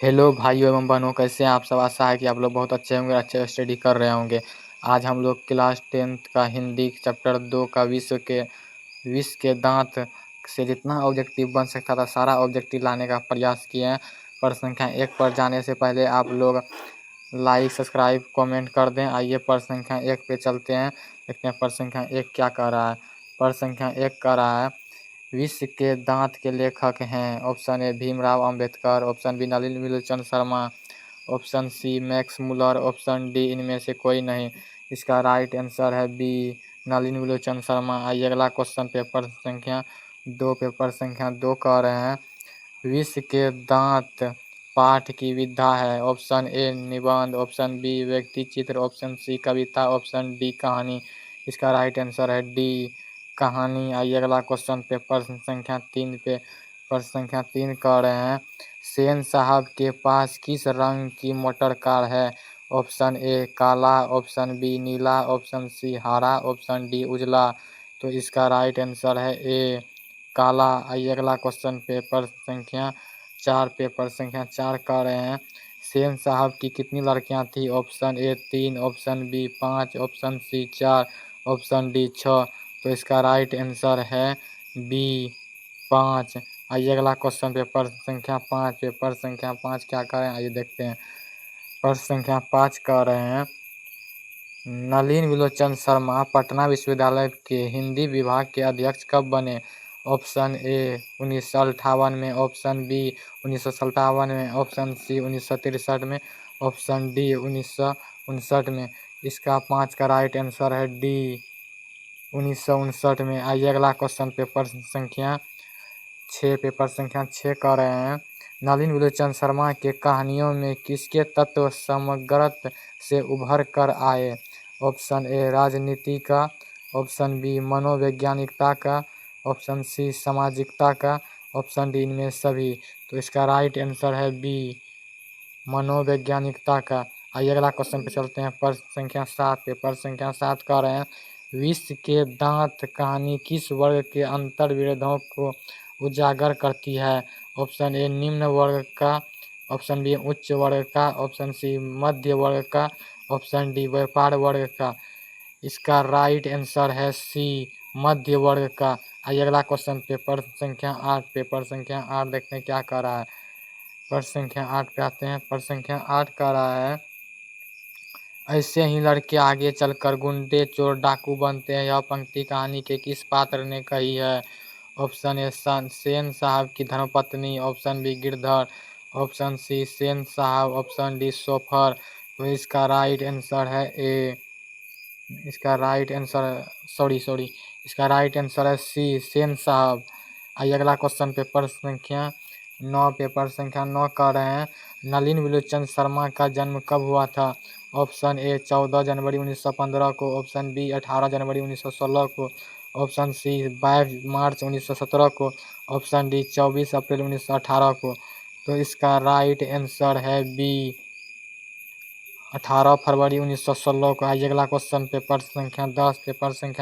Hello भाइयों एवं बहनों, कैसे हैं आप सब। आशा है कि आप लोग बहुत अच्छे होंगे, अच्छे स्टडी कर रहे होंगे। आज हम लोग क्लास 10th का हिंदी चैप्टर 2 का विश्व के दांत से जितना ऑब्जेक्टिव बन सकता था सारा ऑब्जेक्टिव लाने का प्रयास किए हैं। प्रश्न संख्या 1 पर जाने से पहले आप लोग लाइक, सब्सक्राइब, कमेंट कर दें। आइए प्रश्न संख्या 1 पे चलते हैं, देखते हैं प्रश्न संख्या 1 क्या कह रहा है। प्रश्न संख्या 1 कह रहा है, विश्व के दांत के लेखक हैं। Option A Bhimrao Ambedkar, option B Nalini Vilochan Sharma, option C Max Muller, option D इनमें से कोई नहीं। इसका राइट आंसर है बी, नलिनी विलोचन शर्मा। आइए अगला क्वेश्चन पेपर संख्या 2 कह रहे हैं, विश्व के दांत पाठ की विधा है। ऑप्शन ए निबंध, ऑप्शन बी व्यक्ति चित्र, ऑप्शन सी कविता, ऑप्शन डी कहानी। इसका राइट आंसर है डी, कहानी। आइए अगला क्वेश्चन पेपर संख्या 3 पे प्रश्न संख्या 3 कह रहे हैं, सेन साहब के पास किस रंग की मोटर कार है। ऑप्शन ए काला, ऑप्शन बी नीला, ऑप्शन सी हरा, ऑप्शन डी उजला। तो इसका राइट आंसर है ए, काला। आइए अगला क्वेश्चन पेपर संख्या 4 कह रहे हैं, सेन साहब की कितनी लड़कियां थी। Option A 3, option B 5, option C 4, option D 6। तो इसका राइट आंसर है बी, 5। आइए अगला क्वेश्चन पेपर संख्या 5 क्या कह रहे हैं, आइए देखते हैं। प्रश्न संख्या 5 कह रहे हैं, नलिनी विलोचन शर्मा पटना विश्वविद्यालय के हिंदी विभाग के अध्यक्ष कब बने। ऑप्शन ए 1958 में, ऑप्शन बी 1957 में, ऑप्शन सी 1963 में, ऑप्शन डी 1959 में। इसका 5 का राइट आंसर है डी, 1959 में। आइए अगला क्वेश्चन पेपर संख्या 6 कह रहे हैं, नलिनी विलोचन शर्मा के कहानियों में किसके तत्व समग्रत से उभर कर आए। ऑप्शन ए राजनीति का, ऑप्शन बी मनोवैज्ञानिकता का, ऑप्शन सी सामाजिकता का, ऑप्शन डी इनमें सभी। तो इसका राइट आंसर है बी, मनोवैज्ञानिकता का। आइए अगला क्वेश्चन पे चलते हैं, प्रश्न संख्या 7 कह रहे हैं, विश्व के दांत कहानी किस वर्ग के अंतर विरोधों को उजागर करती है। ऑप्शन ए निम्न वर्ग का, ऑप्शन बी उच्च वर्ग का, ऑप्शन सी मध्य वर्ग का, ऑप्शन डी व्यापार वर्ग का। इसका राइट आंसर है सी, मध्य वर्ग का। आइए अगला क्वेश्चन पेपर संख्या 8 देखते हैं क्या कह रहा है। प्रश्न संख्या 8 पे आते हैं। प्रश्न संख्या 8 कह रहा है, ऐसे ही लड़के आगे चलकर गुंडे, चोर, डाकू बनते हैं। यह पंक्ति कहानी के किस पात्र ने कही है। ऑप्शन ए सेन साहब की धर्मपत्नी, option B Girdhar, option C Sen साहब, ऑप्शन डी सोफर। तो इसका राइट आंसर है ए, इसका राइट आंसर इसका राइट आंसर है सी, सेन साहब। आइए अगला क्वेश्चन पेपर संख्या 9 कह रहे हैं, नलिनी विलोचन शर्मा का जन्म कब हुआ था। ऑप्शन ए 14 जनवरी 1915 को, ऑप्शन बी 18 जनवरी 1916 को, ऑप्शन सी 22 मार्च 1917 को, ऑप्शन डी 24 अप्रैल 1918 को। तो इसका राइट आंसर है बी, 18 फरवरी 1916 को। आइए अगला क्वेश्चन पेपर संख्या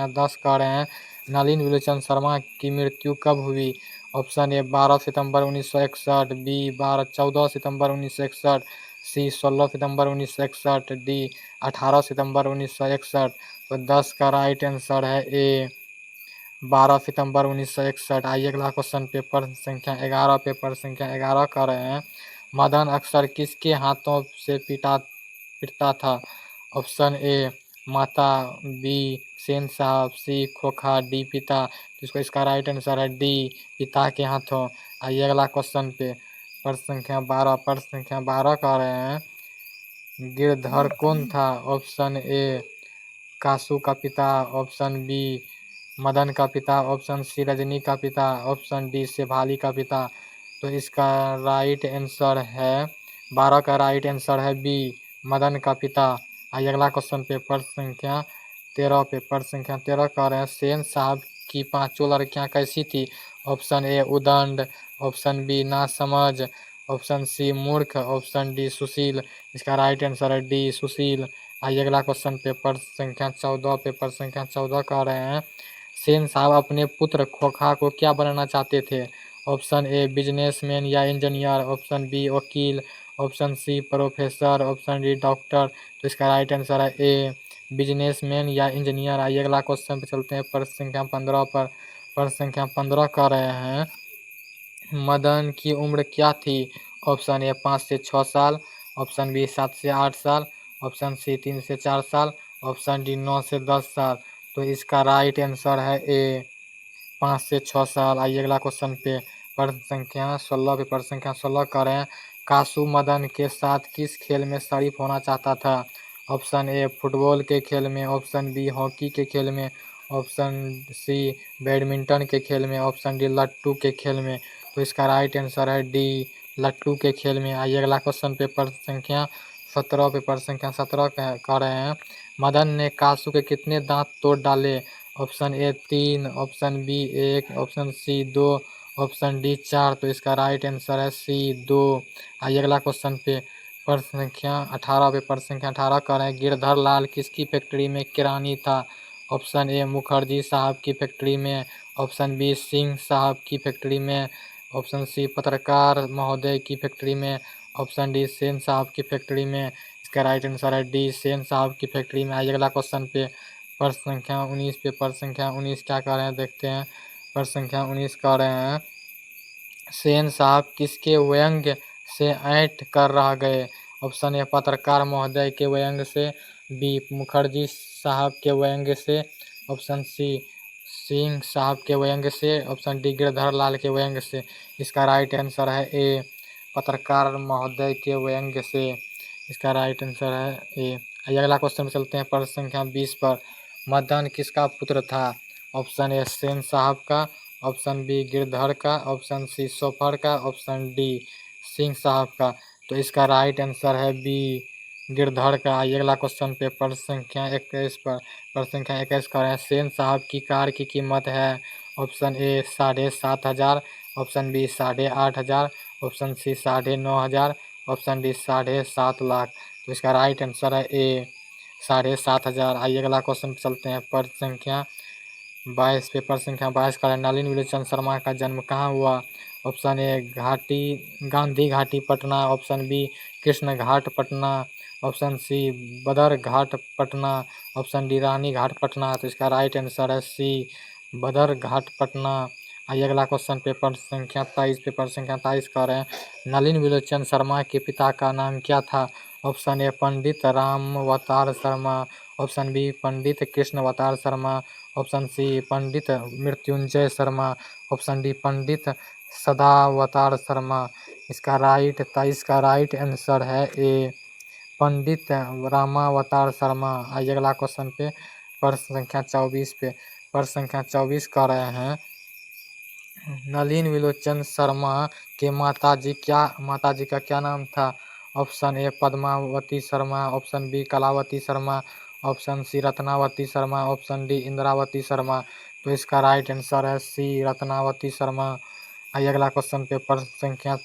10 कह रहे हैं, नलिनी विलोचन शर्मा की मृत्यु कब हुई। ऑप्शन ए 12 सितंबर 1961, बी 14 सितंबर 1961, सी 16 सितंबर 1961, डी 18 सितंबर 1961। तो 10 का राइट आंसर है ए, 12 सितंबर 1961। आइए अगला क्वेश्चन पेपर संख्या 11 कर रहे हैं, मदन अक्सर किसके हाथों से पिटता था। ऑप्शन ए माता, बी सेन साहब, सी खोखा, डी पिता। जिसको इसका राइट आंसर है डी, पिता के हाथों। आइए अगला क्वेश्चन पे प्रश्न संख्या 12 कह रहे हैं, गिरधर कौन था। ऑप्शन ए कासू का पिता, ऑप्शन बी मदन का पिता, ऑप्शन सी रजनी का पिता, ऑप्शन डी शेफाली का पिता। तो इसका राइट आंसर है 12 का राइट आंसर है बी, मदन का पिता। आइए अगला क्वेश्चन पेपर संख्या 13 कह रहे हैं, सेन साहब की 5 लड़कियां कैसी थी। ऑप्शन ए उदंड, ऑप्शन बी नासमझ, ऑप्शन सी मूर्ख, ऑप्शन डी सुशील। इसका राइट आंसर है डी, सुशील। आइए अगला क्वेश्चन पेपर संख्या 14 कह रहे हैं, सेन साहब अपने पुत्र खोखा को क्या बनाना चाहते थे। ऑप्शन ए बिजनेसमैन या इंजीनियर, ऑप्शन बी वकील, option C professor, option D doctor. तो इसका राइट आंसर है ए बिजनेसमैन या इंजीनियर। आइए अगला क्वेश्चन पे चलते हैं, प्रश्न संख्या 15 पर। प्रश्न संख्या 15 कर रहे हैं, मदन की उम्र क्या थी? ऑप्शन ए 5 से 6 साल, ऑप्शन बी 7 से 8 साल, ऑप्शन सी 3 से 4 साल, ऑप्शन डी 9 से 10 साल। तो इसका राइट आंसर है ए 5 से 6 साल। आइए अगला क्वेश्चन पे, प्रश्न संख्या 16 पे। प्रश्न संख्या 16 करें, कासू मदन के साथ किस खेल में शरीक होना चाहता था? ऑप्शन ए फुटबॉल के खेल में, ऑप्शन बी हॉकी के खेल में, ऑप्शन सी बैडमिंटन के खेल में, ऑप्शन डी लट्टू के खेल में। तो इसका राइट आंसर है डी लट्टू के खेल में। आइए अगला क्वेश्चन पे, प्रश्न संख्या 17 पे। प्रश्न संख्या 17 कह रहे हैं, मदन ने कासू के कितने दांत तोड़ डाले? Option A 3, option B 1, option C 2, option D 4। तो इसका राइट आंसर है सी 2। आइए अगला क्वेश्चन पे, प्रश्न संख्या 18 पे। प्रश्न संख्या 18 कर रहे हैं, गिरधर लाल किसकी फैक्ट्री में किरानी था? ऑप्शन ए मुखर्जी साहब की फैक्ट्री में, ऑप्शन बी सिंह साहब की फैक्ट्री में, ऑप्शन सी पत्रकार महोदय की फैक्ट्री में, ऑप्शन डी सेन साहब की फैक्ट्री में। इसका राइट आंसर है डी सेन साहब की फैक्ट्री में। आइए अगला क्वेश्चन पे, प्रश्न संख्या 19 पे। प्रश्न संख्या 19 क्या कर रहे हैं देखते हैं। प्रश्न संख्या 19 कर रहे हैं, सेन साहब किसके व्यंग्य से ऐंठ कर रह गए? ऑप्शन ए पत्रकार महोदय के व्यंग्य से, बी मुखर्जी साहब के व्यंग्य से, ऑप्शन सी सिंह साहब के व्यंग्य से, ऑप्शन डी गिरधर लाल के व्यंग्य से। इसका राइट आंसर है ए पत्रकार महोदय के व्यंग्य से। इसका राइट आंसर है ए। आइए अगला क्वेश्चन पे चलते हैं, प्रश्न संख्या 20 पर। मदन किसका पुत्र था? ऑप्शन ए सेन साहब का, ऑप्शन बी गिरधर का, ऑप्शन सी सोफर का, ऑप्शन डी सिंह साहब का। तो इसका राइट आंसर है बी गिरधर का। आइए अगला क्वेश्चन पे, प्रश्न संख्या 21 पर। प्रश्न संख्या 21 कर रहे हैं, सेन साहब की कार की कीमत है? Option A 7,500, option B 8,500, option C 9,500, option D 7.5 lakh. तो इसका राइट आंसर है ए 7,500। आइए अगला क्वेश्चन पे चलते हैं, प्रश्न संख्या 22 पे। प्रश्न संख्या 22 का नलिन विलोचन शर्मा का जन्म कहाँ हुआ? ऑप्शन ए गांधी घाटी पटना, ऑप्शन बी कृष्ण घाट पटना, ऑप्शन सी बदर घाट पटना, ऑप्शन डी रानी घाट पटना। तो इसका राइट आंसर है सी बदर घाट पटना। आइए अगला क्वेश्चन पे, प्रश्न संख्या 23 पे। प्रश्न संख्या 23 कर रहे हैं, नलिन विलोचन शर्मा के पिता का नाम क्या था? Option A Pandit Ramavatar Sharma, option B Pandit Krishnavatar Sharma, option C Pandit Mrityunjay Sharma, option D Pandit Sadavatar Sharma. इसका राइट आंसर है ए पंडित रामावतार शर्मा। आइए अगला क्वेश्चन पे, प्रश्न संख्या 24 पे। प्रश्न संख्या 24 कर रहे हैं, नलिन विलोचन शर्मा के माताजी का क्या नाम था? Option A Padmavati Sharma, option B Kalavati Sharma, option C Ratnavati Sharma, option D Indravati Sharma. तो इसका राइट आंसर है सी रत्नावती शर्मा। आइए अगला क्वेश्चन पे, प्रश्न संख्या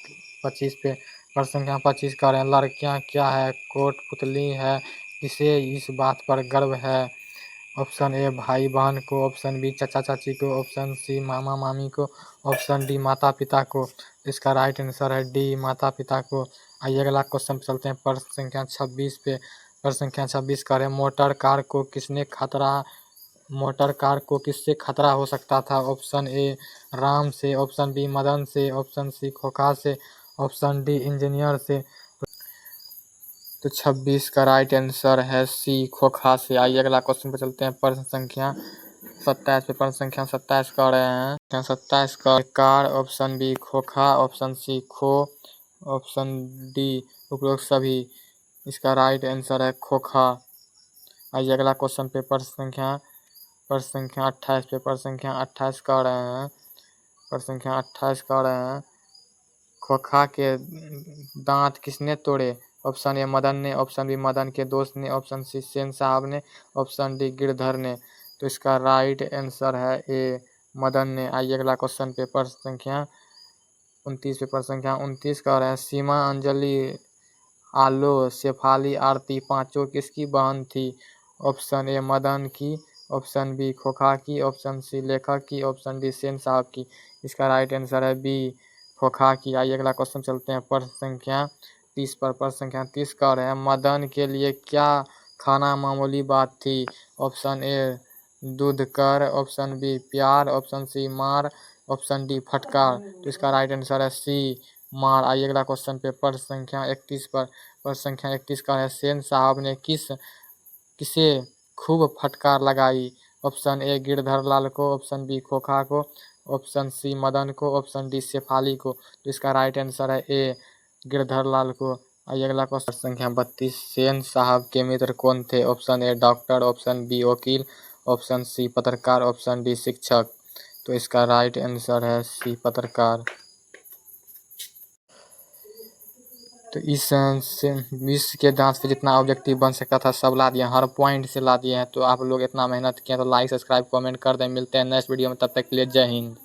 25 पे। प्रश्न संख्या 25 का है, लड़कियां क्या है? कोटपुतली है, किसे इस बात पर गर्व है? ऑप्शन ए भाई बहन को, ऑप्शन बी चाचा चाची को, ऑप्शन सी मामा मामी को, ऑप्शन डी माता पिता को। इसका राइट आंसर है डी माता पिता को। आइए अगला क्वेश्चन पे चलते हैं, प्रश्न संख्या 26 पे। प्रश्न संख्या 26 का है, मोटर कार को किससे खतरा हो सकता था? ऑप्शन ए राम से, ऑप्शन बी मदन से, ऑप्शन सी खोखा से, ऑप्शन डी इंजीनियर से। तो 26 का राइट आंसर है सी खोखा से। आइए अगला क्वेश्चन पे चलते हैं, प्रश्न संख्या 27 पे। प्रश्न संख्या 27 कर रहे हैं, 27 का कार, ऑप्शन बी खोखा, ऑप्शन सी खो, ऑप्शन डी उपरोक्त सभी। इसका राइट आंसर है खोखा। आइए अगला क्वेश्चन पे, प्रश्न संख्या 28 पे। प्रश्न संख्या 28 कर रहे हैं, प्रश्न संख्या 28 कर रहे हैं, खोखा के दांत किसने तोड़े? ऑप्शन ए मदन ने, ऑप्शन बी मदन के दोस्त ने, ऑप्शन सी सेन साहब ने, ऑप्शन डी गिरधर ने। तो इसका राइट आंसर है ए मदन ने। आइए अगला क्वेश्चन पे, प्रश्न संख्या 29 पे। प्रश्न संख्या 29 का रहे हैं, सीमा अंजलि आलो शेफाली आरती पांचों किसकी बहन थी? ऑप्शन ए मदन की, ऑप्शन बी खोखा की, ऑप्शन सी लेखक की, ऑप्शन डी सेन साहब की। इसका राइट आंसर है बी खोखा की। आइए अगला क्वेश्चन चलते हैं प्रश्न संख्या 30 पर। प्रश्न संख्या 30 का है मदन के लिए क्या खाना मामूली बात थी। ऑप्शन ए दूध कर, ऑप्शन बी प्यार, ऑप्शन सी मार, ऑप्शन डी फटकार। तो इसका राइट आंसर है सी मार। आइए अगला क्वेश्चन पे प्रश्न संख्या 31 पर। प्रश्न संख्या 31 का है सेन साहब ने किसे खूब फटकार लगाई। ऑप्शन ए गिरधर लाल को, ऑप्शन बी खोखा को, ऑप्शन सी मदन को, ऑप्शन डी शेफाली को। तो इसका राइट आंसर है ए गिरधर लाल को। आइए अगला क्वेश्चन संख्या 32 सेन साहब के मित्र कौन थे। Option A doctor, option B वकील, ऑप्शन सी पत्रकार, ऑप्शन डी शिक्षक। तो इसका राइट आंसर है सी पत्रकार। तो इस से विश्व के दांत से जितना ऑब्जेक्टिव बन सकता था सब ला दिए, हर पॉइंट से ला दिए हैं। तो आप लोग इतना मेहनत किए तो लाइक सब्सक्राइब कमेंट कर दें। मिलते हैं नेक्स्ट वीडियो में, तब तक के लिए जय हिंद।